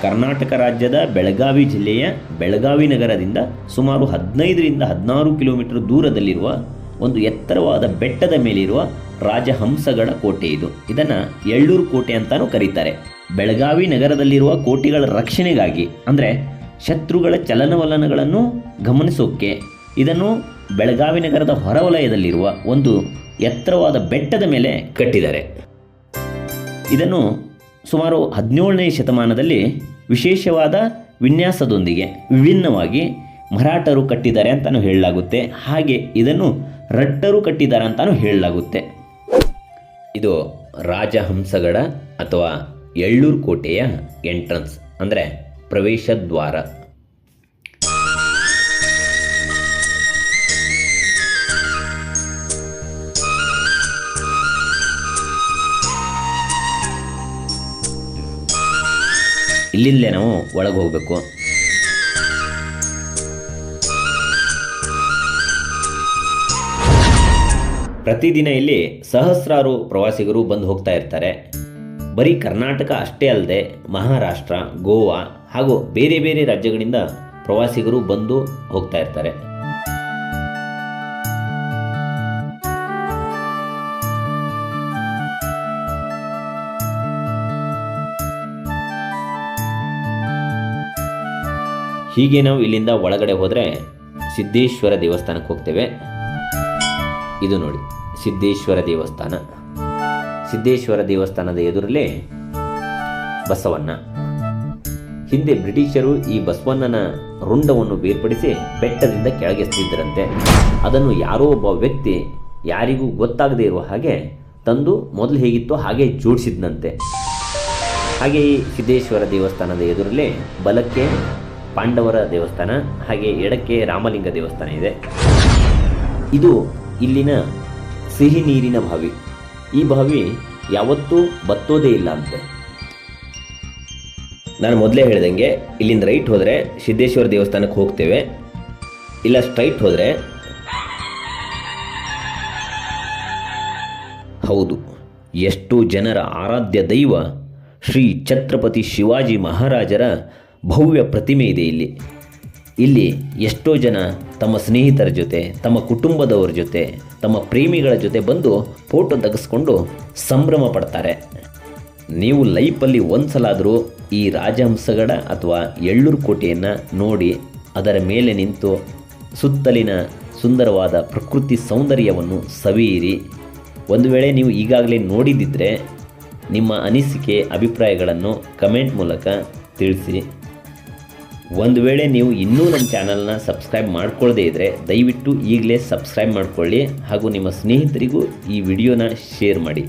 ಕರ್ನಾಟಕ ರಾಜ್ಯದ ಬೆಳಗಾವಿ ಜಿಲ್ಲೆಯ ಬೆಳಗಾವಿ ನಗರದಿಂದ ಸುಮಾರು 15 ರಿಂದ 16 ಕಿಲೋಮೀಟರ್ ದೂರದಲ್ಲಿರುವ ಒಂದು ಎತ್ತರವಾದ ಬೆಟ್ಟದ ಮೇಲಿರುವ ರಾಜಹಂಸಗಡ ಕೋಟೆ ಇದು. ಇದನ್ನು ಎಳ್ಳೂರು ಕೋಟೆ ಅಂತಾನೂ ಕರೀತಾರೆ. ಬೆಳಗಾವಿ ನಗರದಲ್ಲಿರುವ ಕೋಟೆಗಳ ರಕ್ಷಣೆಗಾಗಿ ಅಂದರೆ ಶತ್ರುಗಳ ಚಲನವಲನಗಳನ್ನು ಗಮನಿಸೋಕ್ಕೆ ಇದನ್ನು ಬೆಳಗಾವಿ ನಗರದ ಹೊರವಲಯದಲ್ಲಿರುವ ಒಂದು ಎತ್ತರವಾದ ಬೆಟ್ಟದ ಮೇಲೆ ಕಟ್ಟಿದ್ದಾರೆ. ಇದನ್ನು ಸುಮಾರು 17ನೇ ಶತಮಾನದಲ್ಲಿ ವಿಶೇಷವಾದ ವಿನ್ಯಾಸದೊಂದಿಗೆ ವಿಭಿನ್ನವಾಗಿ ಮರಾಠರು ಕಟ್ಟಿದ್ದಾರೆ ಅಂತಲೂ ಹೇಳಲಾಗುತ್ತೆ. ಹಾಗೆ ಇದನ್ನು ರಟ್ಟರು ಕಟ್ಟಿದ್ದಾರೆ ಅಂತಲೂ ಹೇಳಲಾಗುತ್ತೆ. ಇದು ರಾಜಹಂಸಗಡ ಅಥವಾ ಎಳ್ಳೂರು ಕೋಟೆಯ ಎಂಟ್ರನ್ಸ್ ಅಂದರೆ ಪ್ರವೇಶ ದ್ವಾರ. ಇಲ್ಲಿಂದಲೇ ನಾವು ಒಳಗೆ ಹೋಗಬೇಕು. ಪ್ರತಿದಿನ ಇಲ್ಲಿ ಸಹಸ್ರಾರು ಪ್ರವಾಸಿಗರು ಬಂದು ಹೋಗ್ತಾ ಇರ್ತಾರೆ. ಬರೀ ಕರ್ನಾಟಕ ಅಷ್ಟೇ ಅಲ್ಲದೆ ಮಹಾರಾಷ್ಟ್ರ, ಗೋವಾ ಹಾಗೂ ಬೇರೆ ಬೇರೆ ರಾಜ್ಯಗಳಿಂದ ಪ್ರವಾಸಿಗರು ಬಂದು ಹೋಗ್ತಾ ಇರ್ತಾರೆ. ಹೀಗೆ ನಾವು ಇಲ್ಲಿಂದ ಒಳಗಡೆ ಹೋದರೆ ಸಿದ್ದೇಶ್ವರ ದೇವಸ್ಥಾನಕ್ಕೆ ಹೋಗ್ತೇವೆ. ಇದು ನೋಡಿ ಸಿದ್ದೇಶ್ವರ ದೇವಸ್ಥಾನ. ಸಿದ್ದೇಶ್ವರ ದೇವಸ್ಥಾನದ ಎದುರಲ್ಲೇ ಬಸವಣ್ಣ. ಹಿಂದೆ ಬ್ರಿಟಿಷರು ಈ ಬಸವಣ್ಣನ ರುಂಡವನ್ನು ಬೇರ್ಪಡಿಸಿ ಬೆಟ್ಟದಿಂದ ಕೆಳಗೆಸ್ತಿದ್ದರಂತೆ. ಅದನ್ನು ಯಾರೋ ಒಬ್ಬ ವ್ಯಕ್ತಿ ಯಾರಿಗೂ ಗೊತ್ತಾಗದೇ ಇರುವ ಹಾಗೆ ತಂದು ಮೊದಲು ಹೇಗಿತ್ತೋ ಹಾಗೆ ಜೋಡಿಸಿದ್ನಂತೆ. ಹಾಗೆ ಈ ಸಿದ್ದೇಶ್ವರ ದೇವಸ್ಥಾನದ ಎದುರಲ್ಲೇ ಬಲಕ್ಕೆ ಪಾಂಡವರ ದೇವಸ್ಥಾನ, ಹಾಗೆ ಎಡಕ್ಕೆ ರಾಮಲಿಂಗ ದೇವಸ್ಥಾನ ಇದೆ. ಇದು ಇಲ್ಲಿನ ಸಿಹಿ ನೀರಿನ ಬಾವಿ. ಈ ಬಾವಿ ಯಾವತ್ತೂ ಬತ್ತೋದೇ ಇಲ್ಲ ಅಂತೆ. ನಾನು ಮೊದಲೇ ಹೇಳ್ದಂಗೆ ಇಲ್ಲಿಂದ ರೈಟ್ ಹೋದರೆ ಸಿದ್ದೇಶ್ವರ ದೇವಸ್ಥಾನಕ್ಕೆ ಹೋಗ್ತೇವೆ, ಇಲ್ಲ ಸ್ಟ್ರೈಟ್ ಹೋದರೆ ಹೌದು, ಎಷ್ಟು ಜನರ ಆರಾಧ್ಯ ದೈವ ಶ್ರೀ ಛತ್ರಪತಿ ಶಿವಾಜಿ ಮಹಾರಾಜರ ಭವ್ಯ ಪ್ರತಿಮೆ ಇದೆ ಇಲ್ಲಿ. ಇಲ್ಲಿ ಎಷ್ಟೋ ಜನ ತಮ್ಮ ಸ್ನೇಹಿತರ ಜೊತೆ, ತಮ್ಮ ಕುಟುಂಬದವರ ಜೊತೆ, ತಮ್ಮ ಪ್ರೇಮಿಗಳ ಜೊತೆ ಬಂದು ಫೋಟೋ ತೆಗೆಸ್ಕೊಂಡು ಸಂಭ್ರಮ ಪಡ್ತಾರೆ. ನೀವು ಲೈಫಲ್ಲಿ ಒಂದು ಸಲ ಆದರೂ ಈ ರಾಜಹಂಸಗಡ ಅಥವಾ ಎಳ್ಳೂರು ಕೋಟೆಯನ್ನು ನೋಡಿ ಅದರ ಮೇಲೆ ನಿಂತು ಸುತ್ತಲಿನ ಸುಂದರವಾದ ಪ್ರಕೃತಿ ಸೌಂದರ್ಯವನ್ನು ಸವಿಯಿರಿ. ಒಂದು ವೇಳೆ ನೀವು ಈಗಾಗಲೇ ನೋಡಿದ್ದಿದ್ದರೆ ನಿಮ್ಮ ಅನಿಸಿಕೆ ಅಭಿಪ್ರಾಯಗಳನ್ನು ಕಮೆಂಟ್ ಮೂಲಕ ತಿಳಿಸಿ. ಒಂದು ವೇಳೆ ನೀವು ಇನ್ನೂ ನಮ್ಮ ಚಾನಲ್ನ ಸಬ್ಸ್ಕ್ರೈಬ್ ಮಾಡ್ಕೊಳ್ಳದೇ ಇದ್ದರೆ ದಯವಿಟ್ಟು ಈಗಲೇ ಸಬ್ಸ್ಕ್ರೈಬ್ ಮಾಡಿಕೊಳ್ಳಿ ಹಾಗೂ ನಿಮ್ಮ ಸ್ನೇಹಿತರಿಗೂ ಈ ವಿಡಿಯೋನ ಶೇರ್ ಮಾಡಿ.